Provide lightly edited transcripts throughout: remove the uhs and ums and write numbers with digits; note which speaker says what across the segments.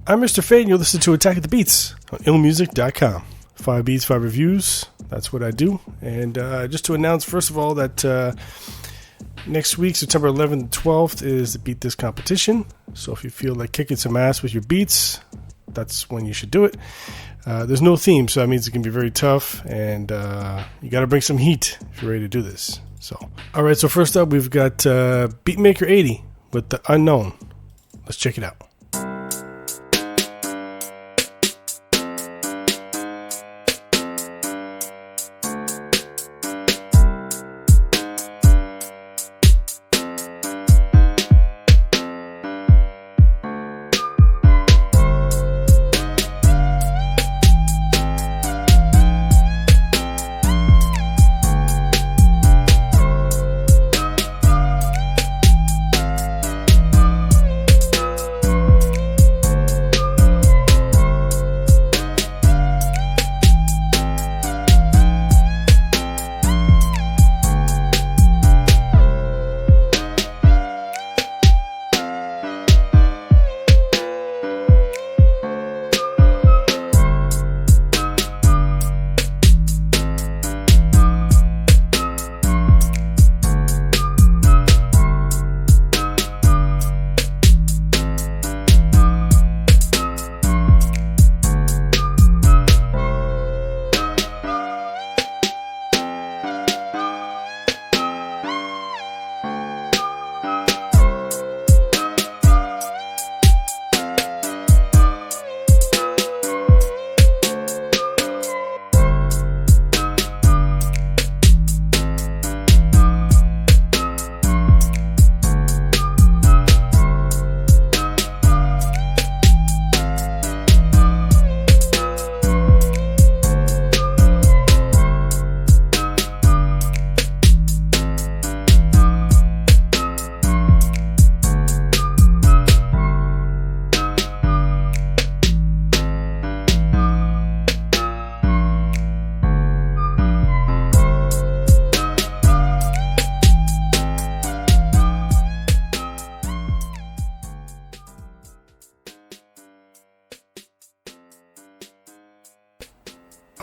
Speaker 1: I'm Mr. Fade, and you're listening to Attack of the Beats on IllMuzik.com. 5 beats, 5 reviews. That's what I do. And just to announce, first of all, that next week, September 11th and 12th, is the Beat This competition. So if you feel like kicking some ass with your beats, that's when you should do it. There's no theme, so that means it can be very tough, and you got to bring some heat if you're ready to do this. So, all right. So first up, we've got Beatmaker 80 with The Unknown. Let's check it out.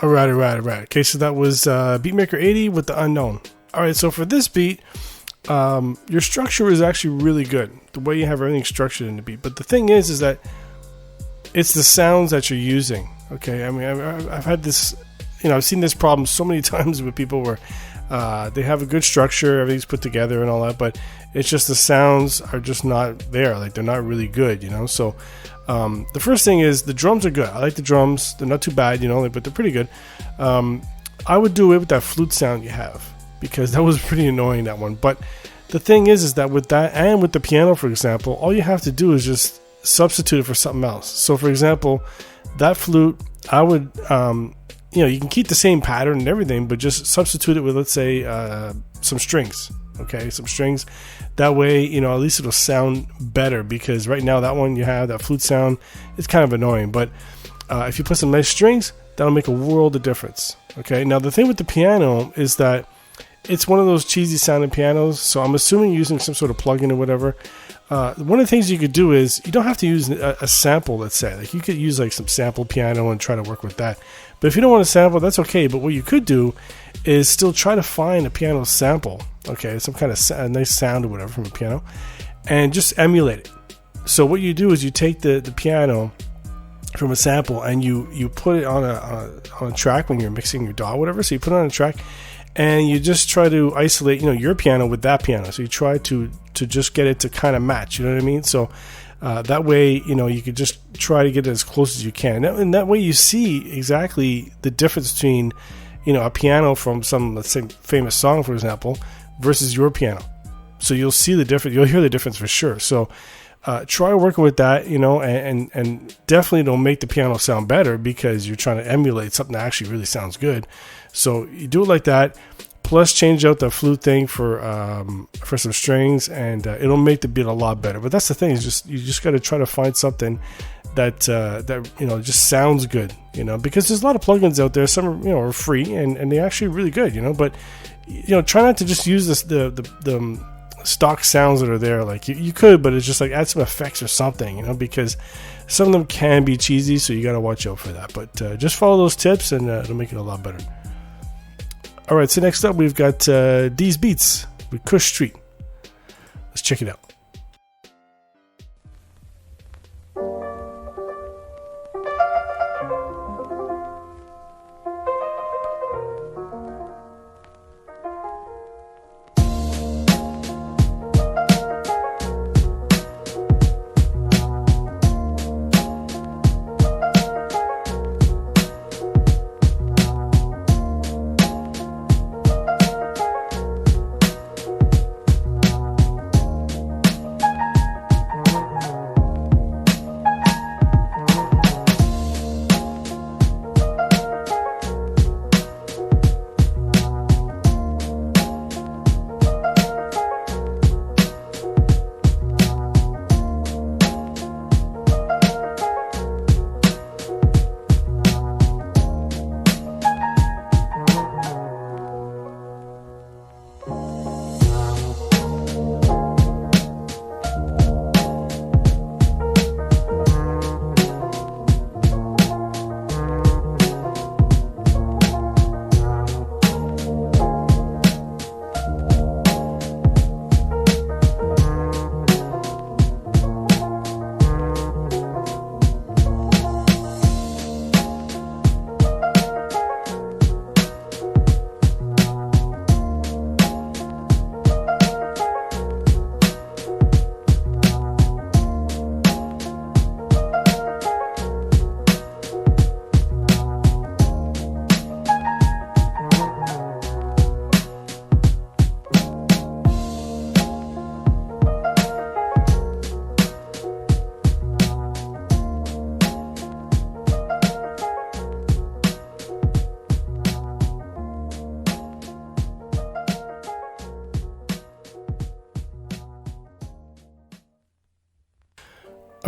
Speaker 1: All right. Okay, so that was Beatmaker 80 with The Unknown. All right, so for this beat, your structure is actually really good. The way you have everything structured in the beat. But the thing is that it's the sounds that you're using. Okay, I mean, I've had this, I've seen this problem so many times with people where they have a good structure, everything's put together and all that, but it's just the sounds are just not there. Like, they're not really good, So the first thing is the drums are good. I like the drums. They're not too bad, but they're pretty good. I would do it with that flute sound you have, because that was pretty annoying, that one. But the thing is that with that and with the piano, for example, all you have to do is just substitute it for something else. So, for example, that flute, I would, you can keep the same pattern and everything, but just substitute it with, let's say, some strings. Okay, some strings. That way, at least it'll sound better, because right now that one you have, that flute sound, it's kind of annoying. But if you put some nice strings, that'll make a world of difference. Okay, now the thing with the piano is that it's one of those cheesy sounding pianos, so I'm assuming you're using some sort of plugin or whatever. One of the things you could do is, you don't have to use a sample, let's say. Like, you could use like some sample piano and try to work with that. But if you don't want to sample, that's okay. But what you could do is still try to find a piano sample, okay, some kind of a nice sound or whatever from a piano, and just emulate it. So what you do is you take the piano from a sample and you put it on a track when you're mixing your DAW or whatever. So you put it on a track and you just try to isolate, your piano with that piano. So you try to just get it to kind of match, you know what I mean? So that way, you could just try to get it as close as you can. And that way you see exactly the difference between, a piano from some, let's say, famous song, for example, versus your piano. So you'll see the difference. You'll hear the difference for sure. So try working with that, and definitely don't make the piano sound better, because you're trying to emulate something that actually really sounds good. So you do it like that. Plus, change out the flute thing for some strings, and it'll make the beat a lot better. But that's the thing, is you just got to try to find something that just sounds good, because there's a lot of plugins out there. Some are free and they're actually really good, but try not to just use the stock sounds that are there. Like you could, but it's just like add some effects or something, you know, because some of them can be cheesy, so you got to watch out for that. But just follow those tips, and it'll make it a lot better. All right, so next up we've got These Beats with Kush Street. Let's check it out.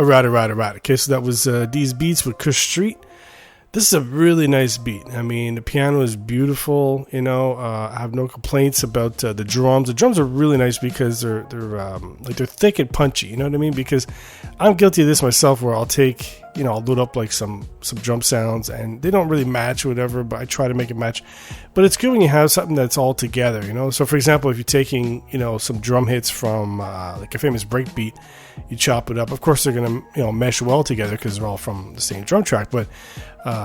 Speaker 1: All right. Okay, so that was These Beats with Kush Street. This is a really nice beat. I mean, the piano is beautiful. You know, I have no complaints about the drums. The drums are really nice because they're thick and punchy. You know what I mean? Because I'm guilty of this myself, where I'll take, you know, I'll load up like some drum sounds, and they don't really match or whatever, but I try to make it match. But it's good when you have something that's all together. You know, so for example, if you're taking, you know, some drum hits from like a famous break beat, you chop it up. Of course, they're gonna, you know, mesh well together because they're all from the same drum track. But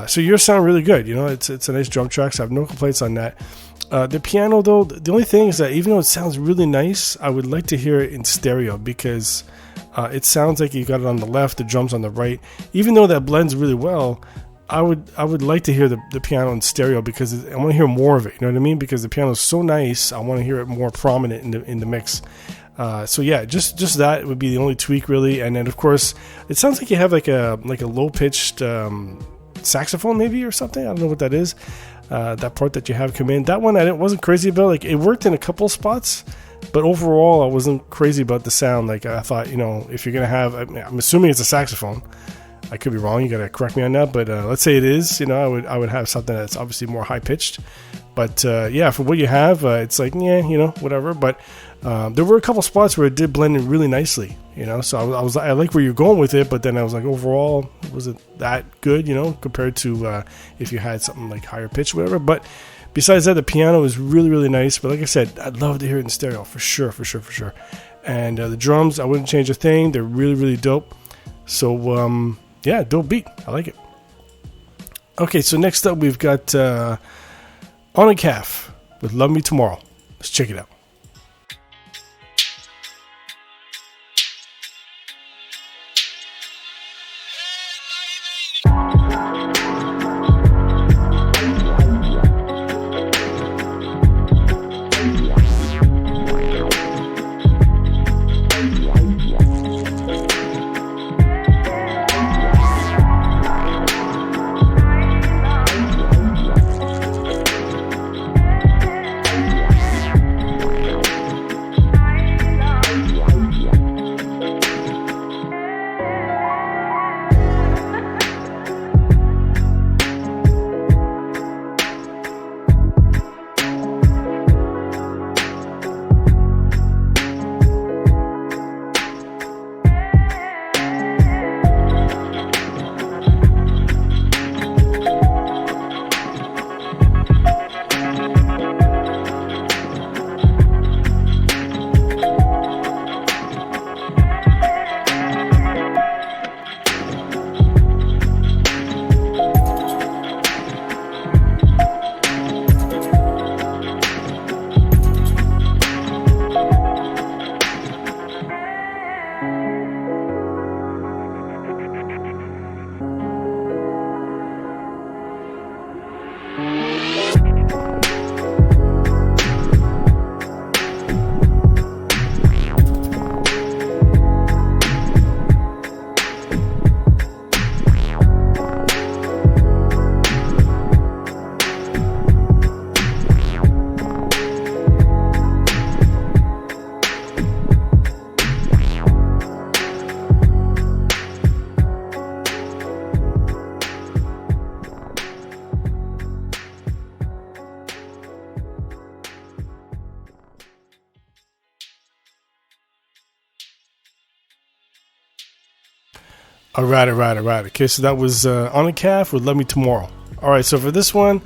Speaker 1: so yours sound really good. You know, it's a nice drum track, so I have no complaints on that. The piano, though, the only thing is that even though it sounds really nice, I would like to hear it in stereo, because it sounds like you got it on the left, the drums on the right. Even though that blends really well, I would like to hear the piano in stereo, because I want to hear more of it. You know what I mean? Because the piano is so nice, I want to hear it more prominent in the mix. So yeah, just that would be the only tweak, really. And then of course, it sounds like you have like a low pitched saxophone maybe or something. I don't know what that is. That part that you have come in, that one I wasn't crazy about. Like, it worked in a couple spots, but overall I wasn't crazy about the sound. Like, I thought, you know, if you're gonna have, I'm assuming it's a saxophone. I could be wrong. You gotta correct me on that. But let's say it is. You know, I would have something that's obviously more high pitched. But yeah, for what you have, it's like, yeah, you know, whatever. But there were a couple spots where it did blend in really nicely. You know, so I like where you're going with it, but then I was like, overall, was it that good? You know, compared to if you had something like higher pitch, whatever. But besides that, the piano is really, really nice. But like I said, I'd love to hear it in stereo for sure. And the drums, I wouldn't change a thing. They're really, really dope. So yeah, dope beat. I like it. Okay, so next up we've got On a Calf with Love Me Tomorrow. Let's check it out. All right. Okay, so that was On a Calf with Love Me Tomorrow. All right, so for this one,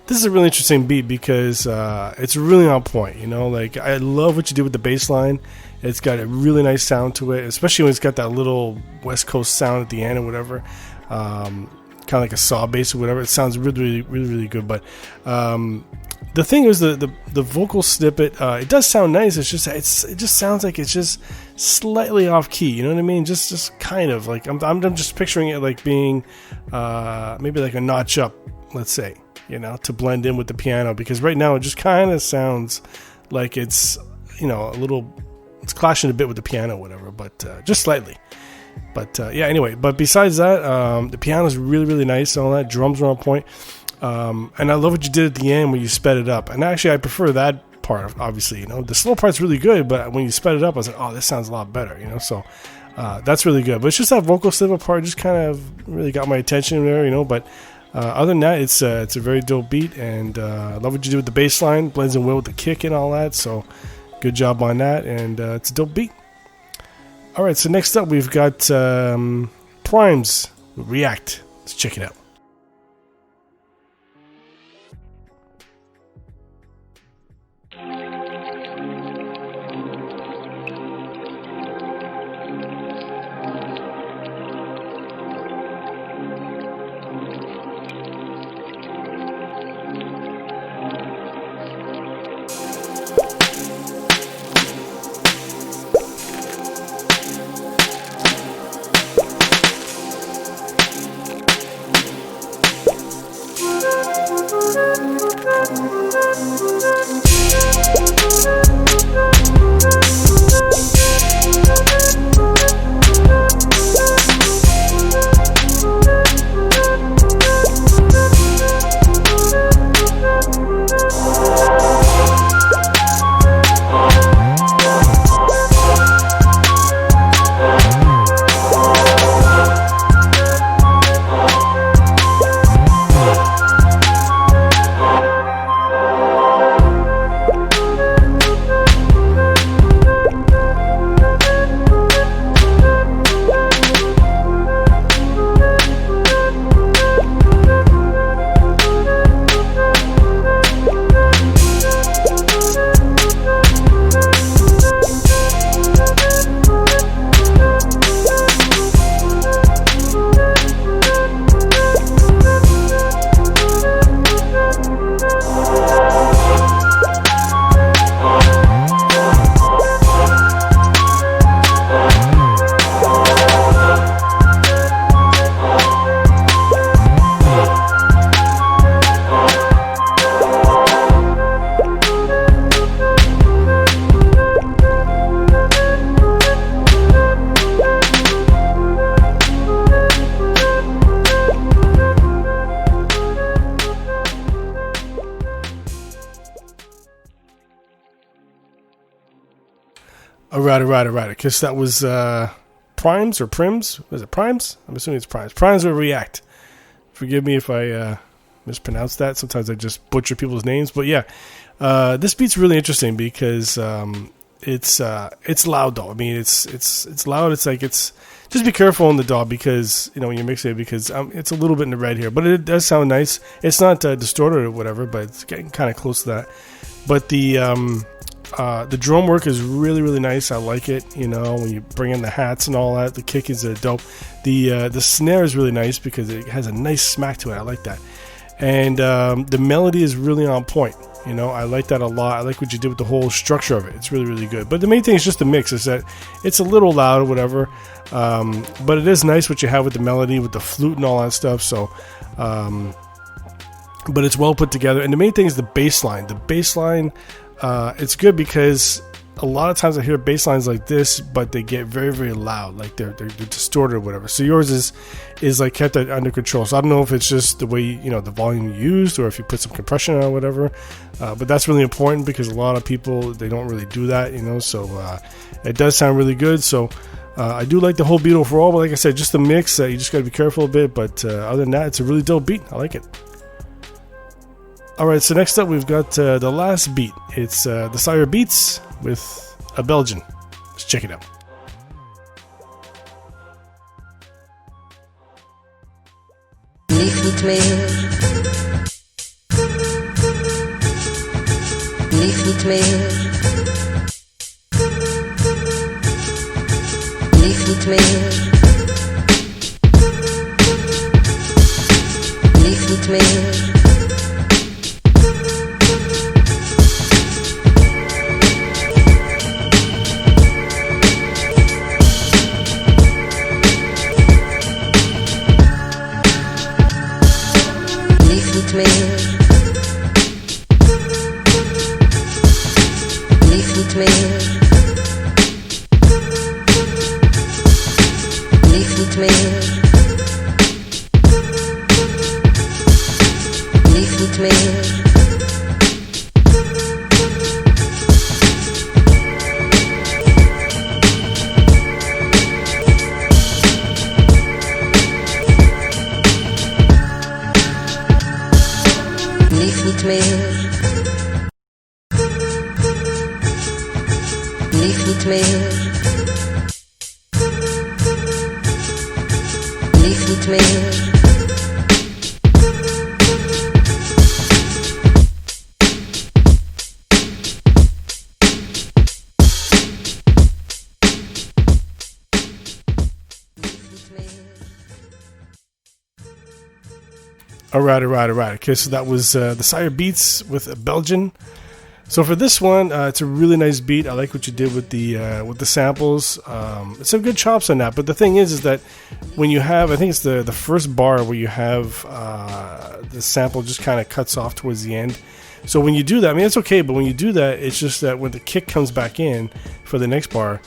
Speaker 1: this is a really interesting beat because it's really on point. You know, like I love what you did with the bass line. It's got a really nice sound to it, especially when it's got that little West Coast sound at the end or whatever. Kind of like a saw bass or whatever. It sounds really good. But the thing is, the vocal snippet, it does sound nice. It just sounds like it's just slightly off key. You know what I mean? Just kind of like I'm just picturing it like being maybe like a notch up, let's say, you know, to blend in with the piano. Because right now it just kind of sounds like it's, you know, it's clashing a bit with the piano, or whatever, but just slightly. But yeah, anyway. But besides that, the piano is really nice and all that. Drums are on point. And I love what you did at the end when you sped it up. And actually, I prefer that part, obviously. You know, the slow part's really good, but when you sped it up, I was like, oh, this sounds a lot better, you know? So that's really good. But it's just that vocal snippet part just kind of really got my attention there, you know? But other than that, it's a very dope beat. And I love what you did with the bass line. Blends in well with the kick and all that. So good job on that. And it's a dope beat. All right, so next up, we've got Primes with React. Let's check it out. All right. I guess that was Primes or Prims. Was it Primes? I'm assuming it's Primes. Primes or React. Forgive me if I mispronounce that. Sometimes I just butcher people's names. But yeah, this beat's really interesting because it's loud though. I mean, it's loud. It's like just be careful on the DAW because, you know, when you're mixing it, because it's a little bit in the red here, but it does sound nice. It's not distorted or whatever, but it's getting kind of close to that. But the drum work is really nice. I like it. You know, when you bring in the hats and all that, the kick is dope. The snare is really nice because it has a nice smack to it. I like that. And the melody is really on point. You know, I like that a lot. I like what you did with the whole structure of it. It's really good. But the main thing is just the mix. Is that it's a little loud or whatever, but it is nice what you have with the melody, with the flute and all that stuff. So, but it's well put together. And the main thing is the bass line. The bass line, it's good because a lot of times I hear bass lines like this, but they get very loud, like they're distorted or whatever. So yours is like kept under control. So I don't know if it's just the way, you know, the volume you used, or if you put some compression on or whatever. But that's really important because a lot of people, they don't really do that, you know. So it does sound really good. So I do like the whole beat overall. But like I said, just the mix, you just got to be careful a bit. But other than that, it's a really dope beat. I like it. Alright, so next up we've got the last beat. It's the Sire Beats with a Belgian. Let's check it out.
Speaker 2: niet meer. Lief niet meer. Lief niet meer. Lief niet meer. Lief niet meer. Lief niet meer. Lief niet meer. Lief niet meer. Lief niet meer. Lief niet meer. Lief niet meer.
Speaker 1: All right. Okay, so that was the Sire Beats with a Belgian. So for this one, it's a really nice beat. I like what you did with the samples. It's some good chops on that. But the thing is that when you have, I think it's the first bar where you have the sample just kind of cuts off towards the end. So when you do that, I mean, it's okay, but when you do that, it's just that when the kick comes back in for the next bar,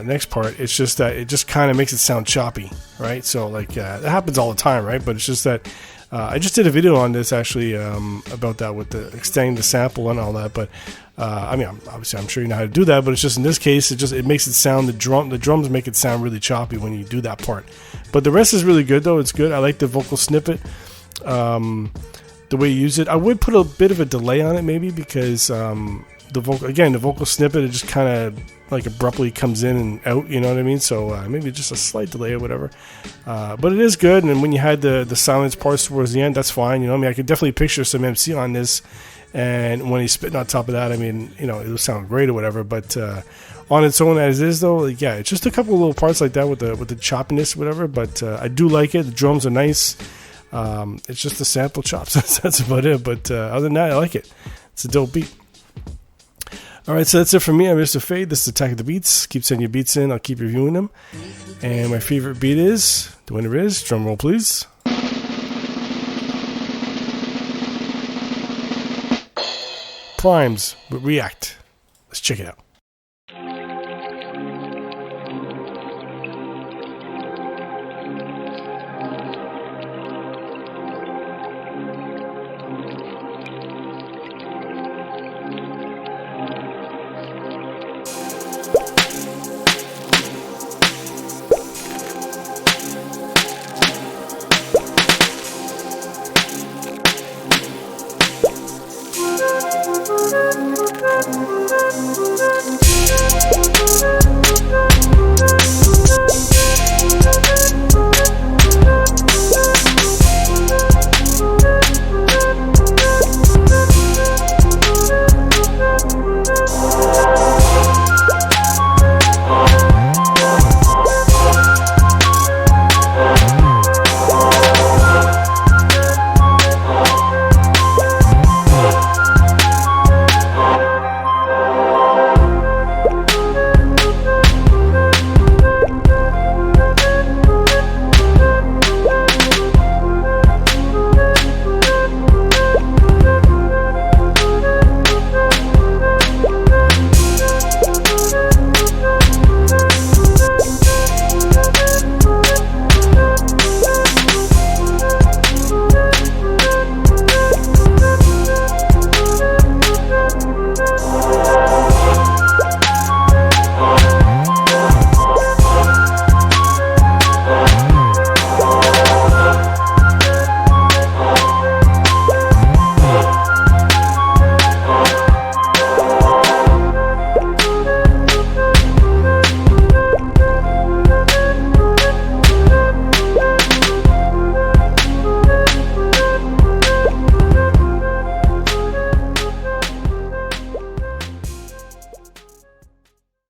Speaker 1: next part, it's just that it just kind of makes it sound choppy, right? So like that happens all the time, right? But it's just that I just did a video on this actually about that with the extending the sample and all that. But I mean, obviously, I'm sure you know how to do that. But it's just in this case, it makes it sound the drums make it sound really choppy when you do that part. But the rest is really good though. It's good. I like the vocal snippet. The way you use it, I would put a bit of a delay on it maybe because the vocal snippet, it just kind of like abruptly comes in and out, you know what I mean? So maybe just a slight delay or whatever. But it is good, and when you had the silence parts towards the end, that's fine. You know, I mean, I could definitely picture some MC on this, and when he's spitting on top of that, I mean, you know, it'll sound great or whatever. But on its own as is though, like, yeah, it's just a couple of little parts like that with the choppiness or whatever. But I do like it. The drums are nice. It's just the sample chops. That's about it. But other than that, I like it. It's a dope beat. All right, so that's it for me. I'm Mr. Fade. This is Attack of the Beats. Keep sending your beats in. I'll keep reviewing them. And my favorite beat is, the winner is, drum roll please, Primes with React. Let's check it out.